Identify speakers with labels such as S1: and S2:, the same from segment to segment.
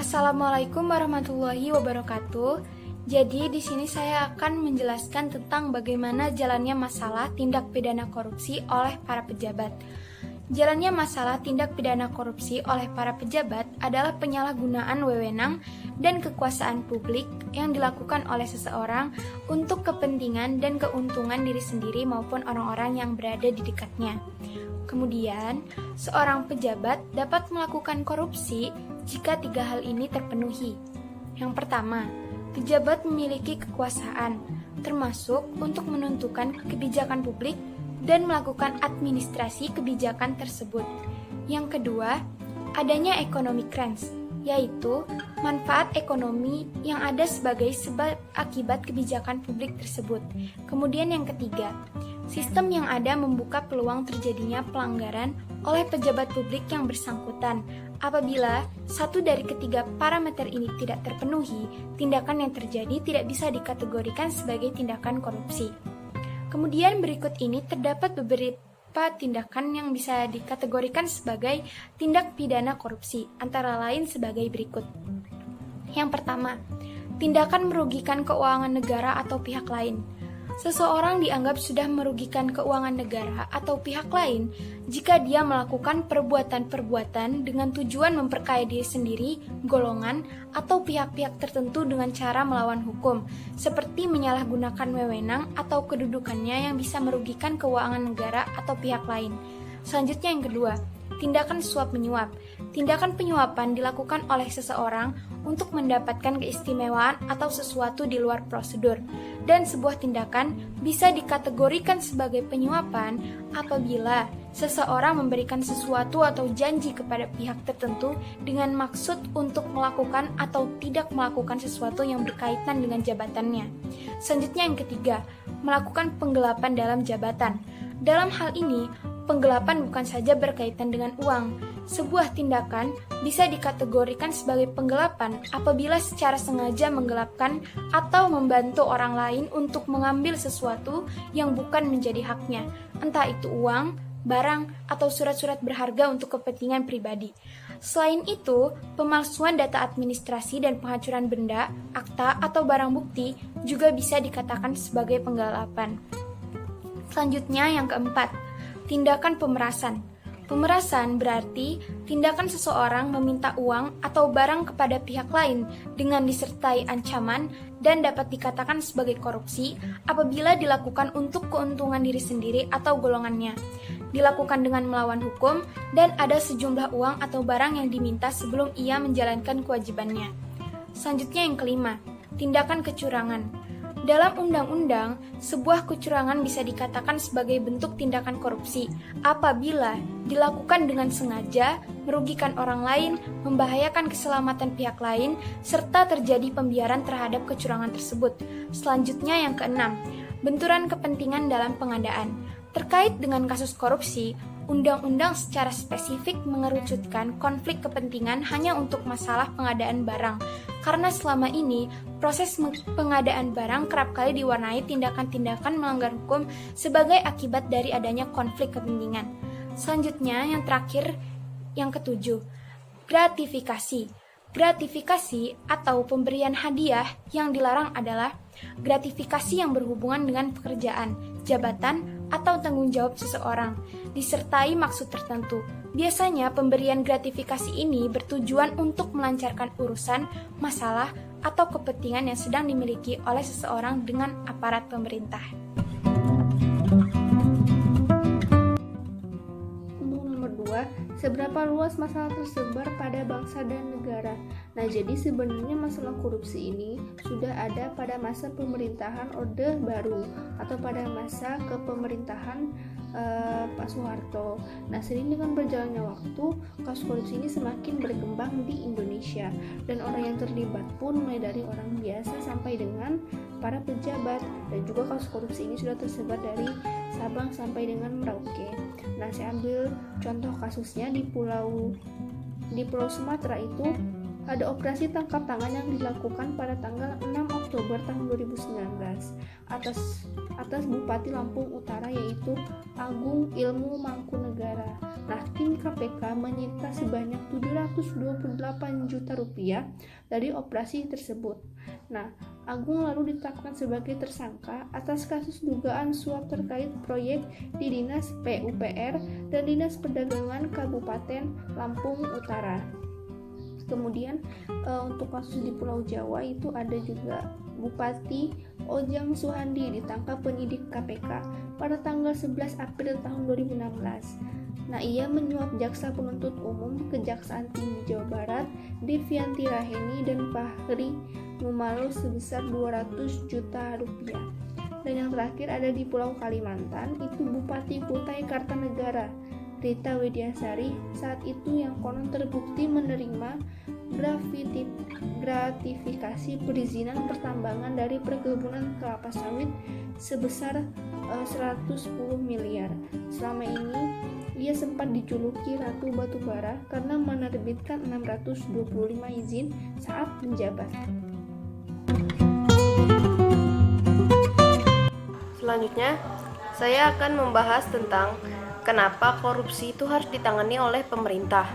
S1: Assalamualaikum warahmatullahi wabarakatuh. Jadi di sini saya akan menjelaskan tentang bagaimana jalannya masalah tindak pidana korupsi oleh para pejabat. Jalannya masalah tindak pidana korupsi oleh para pejabat adalah penyalahgunaan wewenang dan kekuasaan publik yang dilakukan oleh seseorang untuk kepentingan dan keuntungan diri sendiri maupun orang-orang yang berada di dekatnya. Kemudian, seorang pejabat dapat melakukan korupsi jika 3 hal ini terpenuhi. Yang pertama, pejabat memiliki kekuasaan, termasuk untuk menentukan kebijakan publik dan melakukan administrasi kebijakan tersebut. Yang kedua, adanya economic grants, yaitu manfaat ekonomi yang ada sebagai sebab akibat kebijakan publik tersebut. Kemudian yang ketiga, sistem yang ada membuka peluang terjadinya pelanggaran oleh pejabat publik yang bersangkutan. Apabila satu dari ketiga parameter ini tidak terpenuhi, tindakan yang terjadi tidak bisa dikategorikan sebagai tindakan korupsi. Kemudian berikut ini terdapat beberapa tindakan yang bisa dikategorikan sebagai tindak pidana korupsi, antara lain sebagai berikut. Yang pertama, tindakan merugikan keuangan negara atau pihak lain. Seseorang dianggap sudah merugikan keuangan negara atau pihak lain jika dia melakukan perbuatan-perbuatan dengan tujuan memperkaya diri sendiri, golongan, atau pihak-pihak tertentu dengan cara melawan hukum, seperti menyalahgunakan wewenang atau kedudukannya yang bisa merugikan keuangan negara atau pihak lain. Selanjutnya yang kedua, tindakan suap-menyuap. Tindakan penyuapan dilakukan oleh seseorang untuk mendapatkan keistimewaan atau sesuatu di luar prosedur. Dan sebuah tindakan bisa dikategorikan sebagai penyuapan apabila seseorang memberikan sesuatu atau janji kepada pihak tertentu dengan maksud untuk melakukan atau tidak melakukan sesuatu yang berkaitan dengan jabatannya. Selanjutnya yang ketiga, melakukan penggelapan dalam jabatan. Dalam hal ini, penggelapan bukan saja berkaitan dengan uang. Sebuah tindakan bisa dikategorikan sebagai penggelapan apabila secara sengaja menggelapkan atau membantu orang lain untuk mengambil sesuatu yang bukan menjadi haknya, entah itu uang, barang, atau surat-surat berharga untuk kepentingan pribadi. Selain itu, pemalsuan data administrasi dan penghancuran benda, akta, atau barang bukti juga bisa dikatakan sebagai penggelapan. Selanjutnya yang keempat, tindakan pemerasan. Pemerasan berarti tindakan seseorang meminta uang atau barang kepada pihak lain dengan disertai ancaman dan dapat dikatakan sebagai korupsi apabila dilakukan untuk keuntungan diri sendiri atau golongannya. Dilakukan dengan melawan hukum dan ada sejumlah uang atau barang yang diminta sebelum ia menjalankan kewajibannya. Selanjutnya yang kelima, tindakan kecurangan. Dalam undang-undang, sebuah kecurangan bisa dikatakan sebagai bentuk tindakan korupsi apabila dilakukan dengan sengaja, merugikan orang lain, membahayakan keselamatan pihak lain, serta terjadi pembiaran terhadap kecurangan tersebut. Selanjutnya yang keenam, benturan kepentingan dalam pengadaan. Terkait dengan kasus korupsi, undang-undang secara spesifik mengerucutkan konflik kepentingan hanya untuk masalah pengadaan barang. Karena selama ini, proses pengadaan barang kerap kali diwarnai tindakan-tindakan melanggar hukum sebagai akibat dari adanya konflik kepentingan. Selanjutnya, yang terakhir, yang ketujuh, gratifikasi. Gratifikasi atau pemberian hadiah yang dilarang adalah gratifikasi yang berhubungan dengan pekerjaan, jabatan, atau tanggung jawab seseorang, disertai maksud tertentu. Biasanya pemberian gratifikasi ini bertujuan untuk melancarkan urusan, masalah, atau kepentingan yang sedang dimiliki oleh seseorang dengan aparat pemerintah.
S2: Nomor 2, seberapa luas masalah tersebar pada bangsa dan negara. Nah, jadi sebenarnya masalah korupsi ini sudah ada pada masa pemerintahan Orde Baru atau pada masa kepemerintahan Pak Soeharto. Nah, seiring dengan berjalannya waktu, kasus korupsi ini semakin berkembang di Indonesia dan orang yang terlibat pun mulai dari orang biasa sampai dengan para pejabat, dan juga kasus korupsi ini sudah tersebar dari Sabang sampai dengan Merauke. Nah, saya ambil contoh kasusnya di Pulau Sumatera itu ada operasi tangkap tangan yang dilakukan pada tanggal 6 Oktober tahun 2019 atas Bupati Lampung Utara yaitu Agung Ilmu Mangkunegara. Nah, tim KPK menyita sebanyak 728 juta rupiah dari operasi tersebut. Nah, Agung lalu ditetapkan sebagai tersangka atas kasus dugaan suap terkait proyek di Dinas PUPR dan Dinas Perdagangan Kabupaten Lampung Utara. Kemudian untuk kasus di Pulau Jawa itu ada juga Bupati Ojang Suhandi ditangkap penyidik KPK pada tanggal 11 April tahun 2016. Nah, ia menyuap jaksa penuntut umum Kejaksaan Tinggi Jawa Barat, Devianti Raheni dan Fahri Numalo sebesar 200 juta rupiah. Dan yang terakhir ada di Pulau Kalimantan, itu Bupati Kutai Kartanegara, Rita Widiasari, saat itu yang konon terbukti menerima gratifikasi perizinan pertambangan dari perkebunan kelapa sawit sebesar 110 miliar. Selama ini ia sempat dijuluki Ratu Batubara karena menerbitkan 625 izin saat menjabat.
S3: Selanjutnya, saya akan membahas tentang kenapa korupsi itu harus ditangani oleh pemerintah.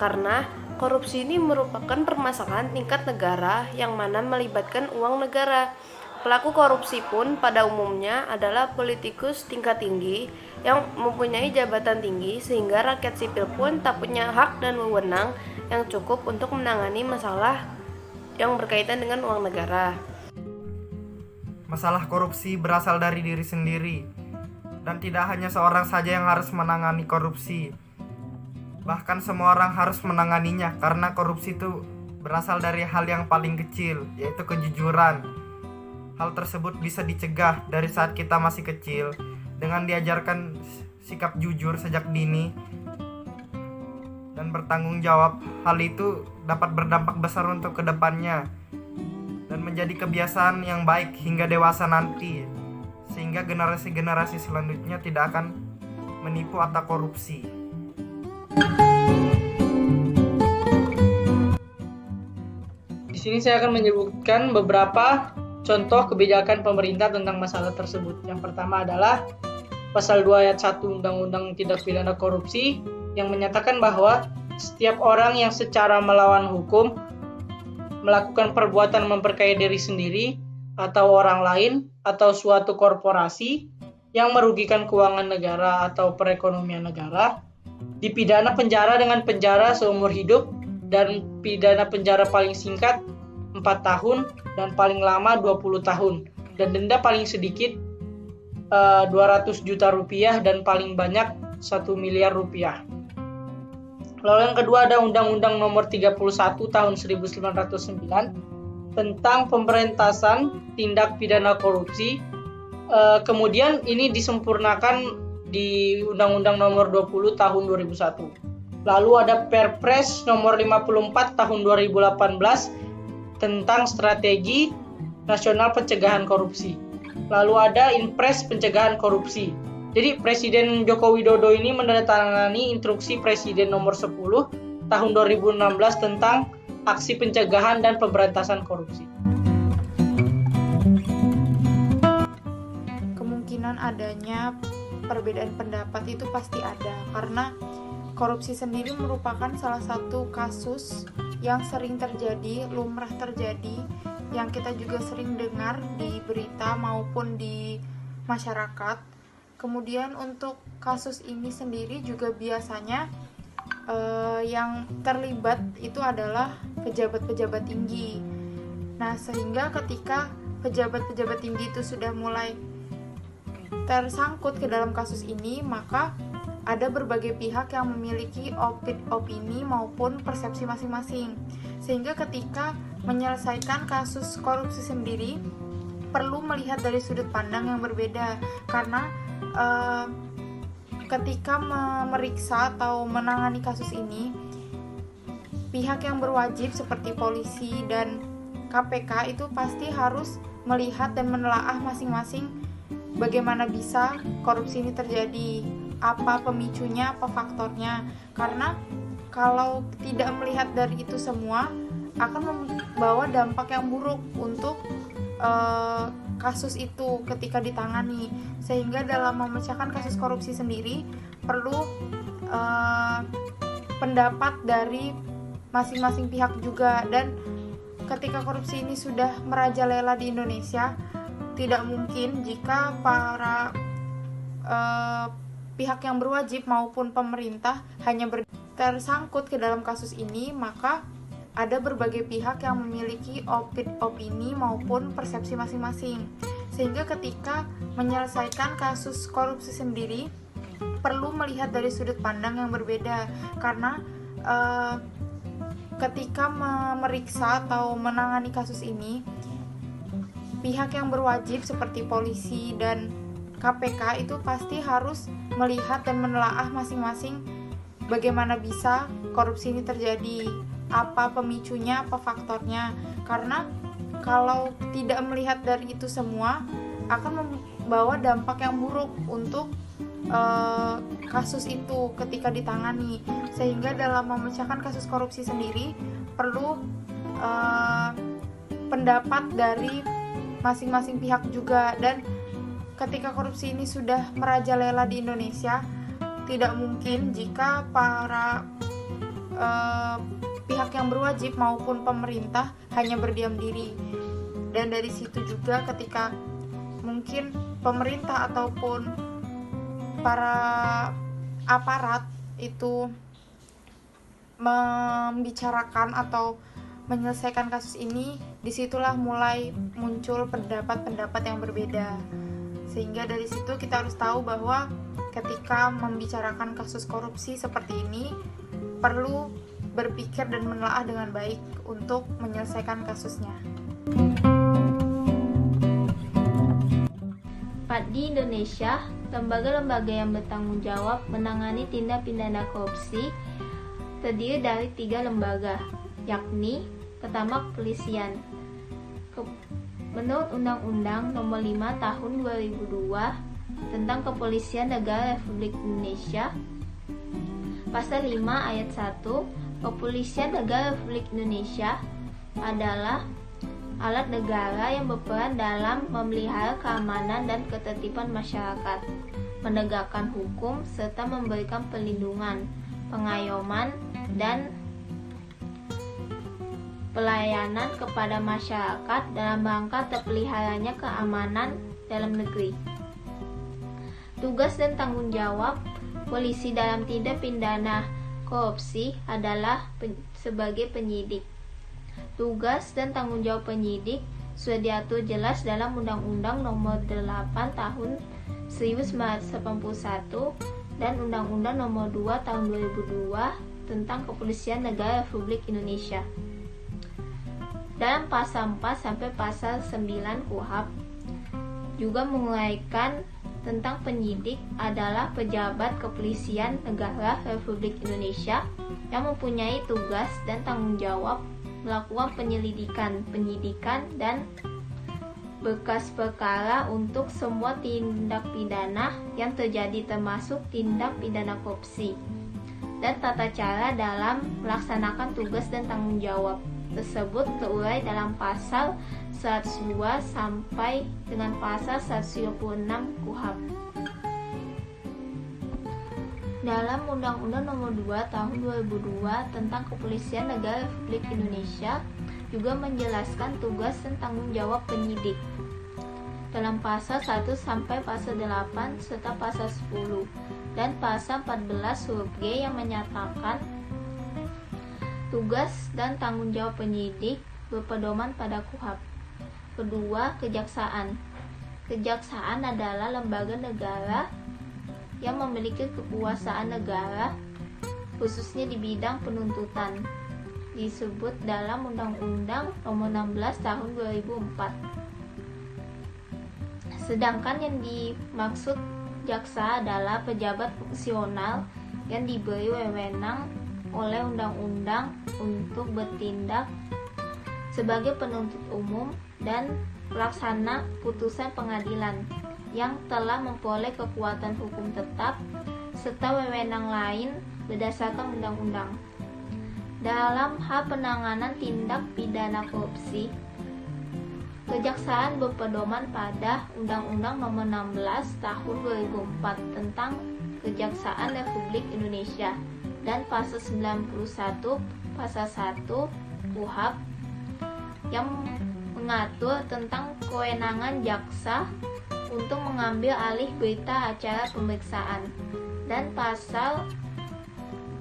S3: Karena korupsi ini merupakan permasalahan tingkat negara yang mana melibatkan uang negara. Pelaku korupsi pun pada umumnya adalah politikus tingkat tinggi yang mempunyai jabatan tinggi sehingga rakyat sipil pun tak punya hak dan wewenang yang cukup untuk menangani masalah yang berkaitan dengan uang negara.
S4: Masalah korupsi berasal dari diri sendiri, dan tidak hanya seorang saja yang harus menangani korupsi. Bahkan semua orang harus menanganinya, karena korupsi itu berasal dari hal yang paling kecil, yaitu kejujuran. Hal tersebut bisa dicegah dari saat kita masih kecil dengan diajarkan sikap jujur sejak dini dan bertanggung jawab. Hal itu dapat berdampak besar untuk kedepannya dan menjadi kebiasaan yang baik hingga dewasa nanti, sehingga generasi-generasi selanjutnya tidak akan menipu atau korupsi.
S5: Di sini saya akan menyebutkan beberapa contoh kebijakan pemerintah tentang masalah tersebut. Yang pertama adalah Pasal 2 Ayat 1 Undang-Undang Tindak Pidana Korupsi yang menyatakan bahwa setiap orang yang secara melawan hukum melakukan perbuatan memperkaya diri sendiri atau orang lain atau suatu korporasi yang merugikan keuangan negara atau perekonomian negara dipidana penjara dengan penjara seumur hidup dan pidana penjara paling singkat 4 tahun dan paling lama 20 tahun dan denda paling sedikit 200 juta rupiah dan paling banyak 1 miliar rupiah. Lalu yang kedua ada Undang-Undang Nomor 31 Tahun 1909 tentang pemberantasan tindak pidana korupsi. Kemudian ini disempurnakan di Undang-Undang Nomor 20 Tahun 2001. Lalu ada Perpres Nomor 54 Tahun 2018 tentang Strategi Nasional Pencegahan Korupsi. Lalu ada Inpres Pencegahan Korupsi. Jadi Presiden Joko Widodo ini menandatangani Instruksi Presiden Nomor 10 Tahun 2016 tentang Aksi Pencegahan dan Pemberantasan Korupsi.
S6: Kemungkinan adanya perbedaan pendapat itu pasti ada, karena korupsi sendiri merupakan salah satu kasus yang sering terjadi, lumrah terjadi, yang kita juga sering dengar di berita maupun di masyarakat. Kemudian untuk kasus ini sendiri juga biasanya yang terlibat itu adalah pejabat-pejabat tinggi. Nah, sehingga ketika pejabat-pejabat tinggi itu sudah mulai tersangkut ke dalam kasus ini, maka ada berbagai pihak yang memiliki opini maupun persepsi masing-masing. Sehingga ketika menyelesaikan kasus korupsi sendiri perlu melihat dari sudut pandang yang berbeda, karena ketika memeriksa atau menangani kasus ini, pihak yang berwajib seperti polisi dan KPK itu pasti harus melihat dan menelaah masing-masing bagaimana bisa korupsi ini terjadi, apa pemicunya, apa faktornya. Karena kalau tidak melihat dari itu semua akan membawa dampak yang buruk untuk kasus itu ketika ditangani. Sehingga dalam memecahkan kasus korupsi sendiri perlu pendapat dari masing-masing pihak juga. Dan ketika korupsi ini sudah merajalela di Indonesia, tidak mungkin jika para pihak yang berwajib maupun pemerintah hanya tersangkut ke dalam kasus ini, maka ada berbagai pihak yang memiliki opini maupun persepsi masing-masing. Sehingga ketika menyelesaikan kasus korupsi sendiri perlu melihat dari sudut pandang yang berbeda, karena ketika memeriksa atau menangani kasus ini, pihak yang berwajib seperti polisi dan KPK itu pasti harus melihat dan menelaah masing-masing bagaimana bisa korupsi ini terjadi, apa pemicunya, apa faktornya. Karena kalau tidak melihat dari itu semua akan membawa dampak yang buruk untuk kasus itu ketika ditangani. Sehingga dalam memecahkan kasus korupsi sendiri perlu pendapat dari masing-masing pihak juga. Dan ketika korupsi ini sudah merajalela di Indonesia, tidak mungkin jika para pihak yang berwajib maupun pemerintah hanya berdiam diri. Dan dari situ juga ketika mungkin pemerintah ataupun para aparat itu membicarakan atau menyelesaikan kasus ini, disitulah mulai muncul pendapat-pendapat yang berbeda. Sehingga dari situ kita harus tahu bahwa ketika membicarakan kasus korupsi seperti ini perlu berpikir dan menelaah dengan baik untuk menyelesaikan kasusnya.
S7: Di Indonesia, lembaga-lembaga yang bertanggung jawab menangani tindak pidana korupsi terdiri dari 3 lembaga, yakni pertama kepolisian. Menurut Undang-Undang Nomor 5 Tahun 2002 tentang Kepolisian Negara Republik Indonesia, Pasal 5 Ayat 1, Kepolisian Negara Republik Indonesia adalah alat negara yang berperan dalam memelihara keamanan dan ketertiban masyarakat, menegakkan hukum, serta memberikan perlindungan, pengayoman, dan pelayanan kepada masyarakat dalam rangka terpeliharanya keamanan dalam negeri. Tugas dan tanggung jawab polisi dalam tindak pidana korupsi adalah sebagai penyidik. Tugas dan tanggung jawab penyidik sudah diatur jelas dalam Undang-Undang Nomor 8 Tahun 1981 dan Undang-Undang Nomor 2 Tahun 2002 tentang Kepolisian Negara Republik Indonesia. Dalam pasal 4 sampai pasal 9 KUHP juga menguraikan tentang penyidik adalah pejabat kepolisian negara Republik Indonesia yang mempunyai tugas dan tanggung jawab melakukan penyelidikan, penyidikan, dan berkas perkara untuk semua tindak pidana yang terjadi termasuk tindak pidana korupsi, dan tata cara dalam melaksanakan tugas dan tanggung jawab tersebut terurai dalam pasal 102 sampai dengan pasal 136 KUHP. Dalam Undang-Undang Nomor 2 Tahun 2002 tentang Kepolisian Negara Republik Indonesia juga menjelaskan tugas dan tanggung jawab penyidik dalam pasal 1 sampai pasal 8 serta pasal 10 dan pasal 14 huruf G yang menyatakan tugas dan tanggung jawab penyidik berpedoman pada KUHP. Kedua, kejaksaan. Kejaksaan adalah lembaga negara yang memiliki kekuasaan negara khususnya di bidang penuntutan, disebut dalam Undang-Undang Nomor 16 Tahun 2004. Sedangkan yang dimaksud jaksa adalah pejabat fungsional yang diberi wewenang oleh undang-undang untuk bertindak sebagai penuntut umum dan pelaksana putusan pengadilan yang telah memperoleh kekuatan hukum tetap serta wewenang lain berdasarkan undang-undang. Dalam hal penanganan tindak pidana korupsi, Kejaksaan berpedoman pada Undang-Undang Nomor 16 Tahun 2004 tentang Kejaksaan Republik Indonesia dan pasal 91 pasal 1 KUHP yang mengatur tentang kewenangan jaksa untuk mengambil alih berita acara pemeriksaan, dan pasal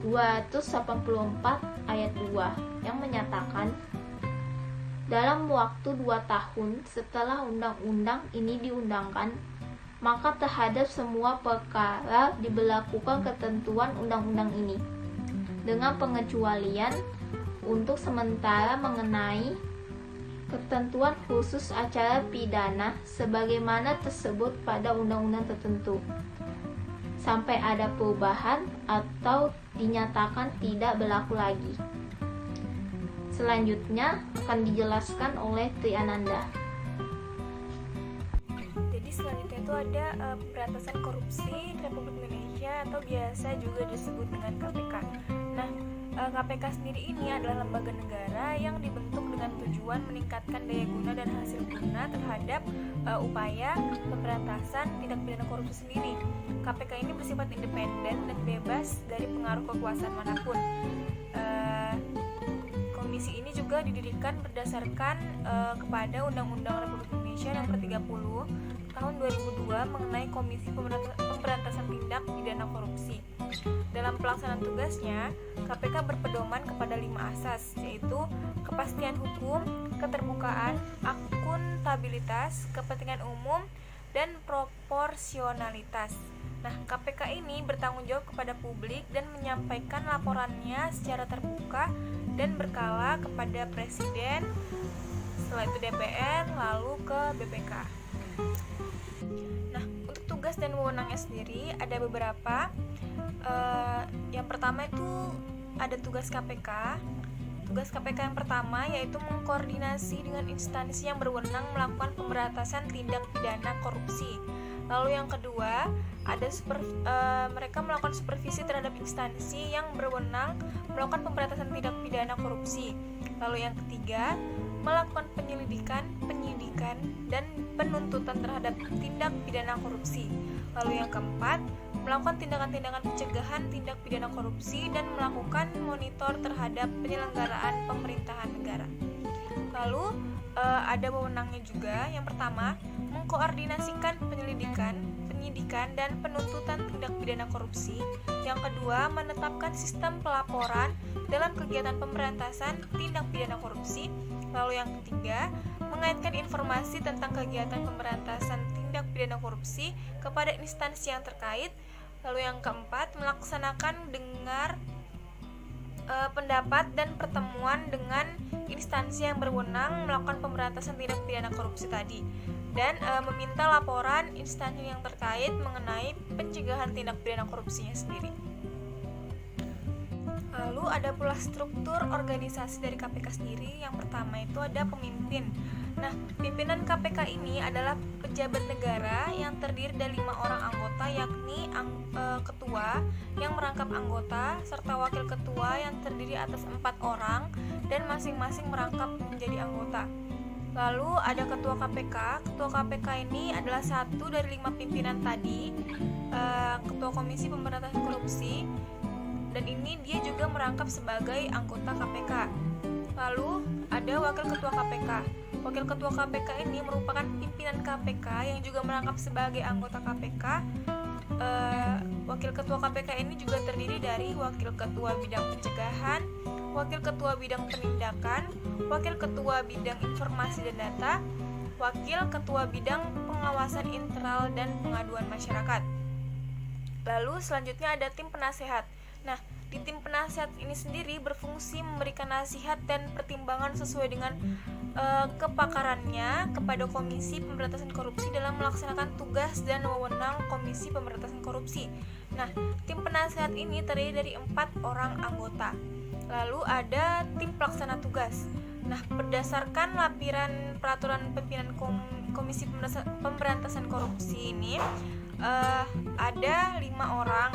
S7: 284 ayat 2 yang menyatakan dalam waktu 2 tahun setelah undang-undang ini diundangkan, maka terhadap semua perkara diberlakukan ketentuan undang-undang ini, dengan pengecualian untuk sementara mengenai ketentuan khusus acara pidana sebagaimana tersebut pada undang-undang tertentu, sampai ada perubahan atau dinyatakan tidak berlaku lagi. Selanjutnya akan dijelaskan oleh Tri Ananda.
S8: Jadi selanjutnya itu ada pemberantasan korupsi Republik Indonesia atau biasa juga disebut dengan KPK. Nah, KPK sendiri ini adalah lembaga negara yang dibentuk dengan tujuan meningkatkan daya guna dan hasil guna terhadap upaya pemberantasan tindak pidana korupsi sendiri. KPK ini bersifat independen dan bebas dari pengaruh kekuasaan manapun. Komisi ini juga didirikan berdasarkan kepada Undang-Undang Republik Indonesia Nomor 30 Tahun 2002 mengenai Komisi Pemberantasan Tindak Pidana Korupsi. Dalam pelaksanaan tugasnya, KPK berpedoman kepada 5 asas, yaitu kepastian hukum, keterbukaan, akuntabilitas, kepentingan umum, dan proporsionalitas. Nah, KPK ini bertanggung jawab kepada publik dan menyampaikan laporannya secara terbuka dan berkala kepada Presiden, setelah itu DPR, lalu ke BPK. Nah, untuk tugas dan wewenangnya sendiri ada beberapa. Yang pertama itu ada tugas KPK. Tugas KPK yang pertama yaitu mengkoordinasi dengan instansi yang berwenang melakukan pemberantasan tindak pidana korupsi. Lalu yang kedua, ada mereka melakukan supervisi terhadap instansi yang berwenang melakukan pemberantasan tindak pidana korupsi. Lalu yang ketiga, melakukan penyelidikan, penyidikan, dan penuntutan terhadap tindak pidana korupsi. Lalu yang keempat, melakukan tindakan-tindakan pencegahan tindak pidana korupsi dan melakukan monitor terhadap penyelenggaraan pemerintahan negara. Lalu ada wewenangnya juga. Yang pertama, mengkoordinasikan penyelidikan, penyidikan, dan penuntutan tindak pidana korupsi. Yang kedua, menetapkan sistem pelaporan dalam kegiatan pemberantasan tindak pidana korupsi. Lalu yang ketiga, mengaitkan informasi tentang kegiatan pemberantasan tindak pidana korupsi kepada instansi yang terkait. Lalu yang keempat, melaksanakan dengar pendapat dan pertemuan dengan instansi yang berwenang melakukan pemberantasan tindak pidana korupsi tadi, dan meminta laporan instansi yang terkait mengenai pencegahan tindak pidana korupsinya sendiri. Lalu ada pula struktur organisasi dari KPK sendiri. Yang pertama itu ada pemimpin. Nah, pimpinan KPK ini adalah pejabat negara yang terdiri dari 5 orang anggota, yakni ketua yang merangkap anggota serta wakil ketua yang terdiri atas 4 orang dan masing-masing merangkap menjadi anggota. Lalu ada ketua KPK. Ketua KPK ini adalah satu dari 5 pimpinan tadi, ketua Komisi Pemberantasan Korupsi, dan ini dia juga merangkap sebagai anggota KPK. Lalu ada wakil ketua KPK. Wakil ketua KPK ini merupakan pimpinan KPK yang juga merangkap sebagai anggota KPK. Wakil ketua KPK ini juga terdiri dari wakil ketua bidang pencegahan, wakil ketua bidang penindakan, wakil ketua bidang informasi dan data, wakil ketua bidang pengawasan internal dan pengaduan masyarakat. Lalu selanjutnya ada tim penasehat. Nah, di tim penasehat ini sendiri berfungsi memberikan nasihat dan pertimbangan sesuai dengan kepakarannya kepada Komisi Pemberantasan Korupsi dalam melaksanakan tugas dan wewenang Komisi Pemberantasan Korupsi. Nah, tim penasehat ini terdiri dari 4 orang anggota. Lalu ada tim pelaksana tugas. Nah, berdasarkan lampiran peraturan pimpinan Komisi Pemberantasan Korupsi ini ada 5 orang.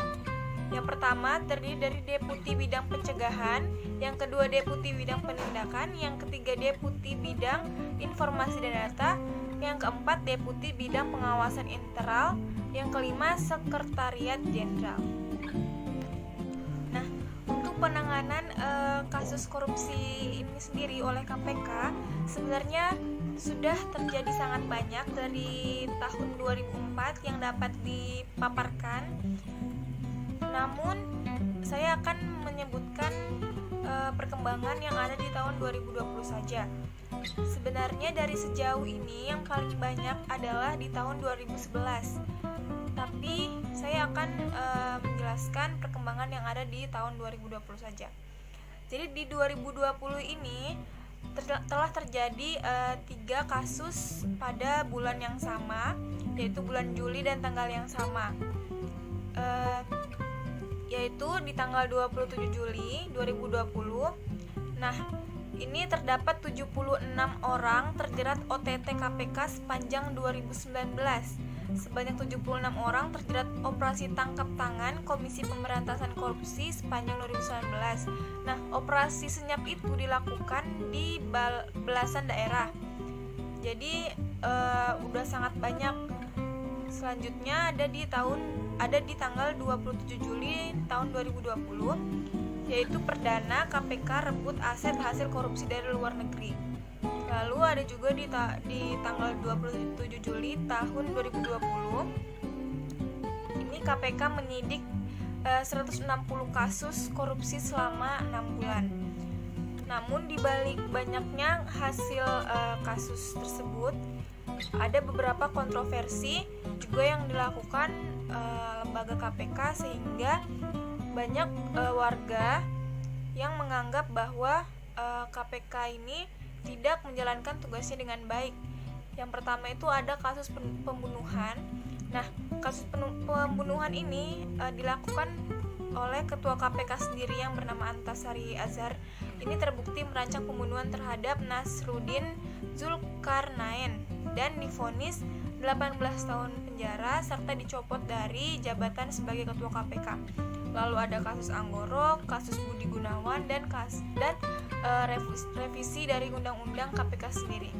S8: Yang pertama terdiri dari Deputi Bidang Pencegahan, yang kedua Deputi Bidang Penindakan, yang ketiga Deputi Bidang Informasi dan Data, yang keempat Deputi Bidang Pengawasan Internal, yang kelima Sekretariat Jenderal. Nah, untuk penanganan kasus korupsi ini sendiri oleh KPK sebenarnya sudah terjadi sangat banyak dari tahun 2004 yang dapat dipaparkan. Namun saya akan menyebutkan perkembangan yang ada di tahun 2020 saja. Sebenarnya dari sejauh ini yang paling banyak adalah di tahun 2011. Tapi saya akan menjelaskan perkembangan yang ada di tahun 2020 saja. Jadi di 2020 ini telah terjadi 3 kasus pada bulan yang sama, yaitu bulan Juli dan tanggal yang sama. Yaitu di tanggal 27 Juli 2020. Nah, ini terdapat 76 orang terjerat OTT KPK sepanjang 2019. Sebanyak 76 orang terjerat operasi tangkap tangan Komisi Pemberantasan Korupsi sepanjang 2019. Nah, operasi senyap itu dilakukan di belasan daerah. Jadi udah sangat banyak. Selanjutnya ada di tanggal 27 Juli tahun 2020, yaitu perdana KPK rebut aset hasil korupsi dari luar negeri. Lalu ada juga di tanggal 27 Juli tahun 2020, ini KPK menyidik 160 kasus korupsi selama 6 bulan. Namun dibalik banyaknya hasil kasus tersebut, ada beberapa kontroversi juga yang dilakukan lembaga KPK sehingga banyak warga yang menganggap bahwa KPK ini tidak menjalankan tugasnya dengan baik. Yang pertama itu ada kasus pembunuhan. Nah, kasus pembunuhan ini dilakukan oleh ketua KPK sendiri yang bernama Antasari Azhar. Ini terbukti merancang pembunuhan terhadap Nasruddin Zulkarnain dan divonis 18 tahun penjara serta dicopot dari jabatan sebagai ketua KPK. Lalu ada kasus Anggoro, kasus Budi Gunawan dan revisi dari undang-undang KPK sendiri.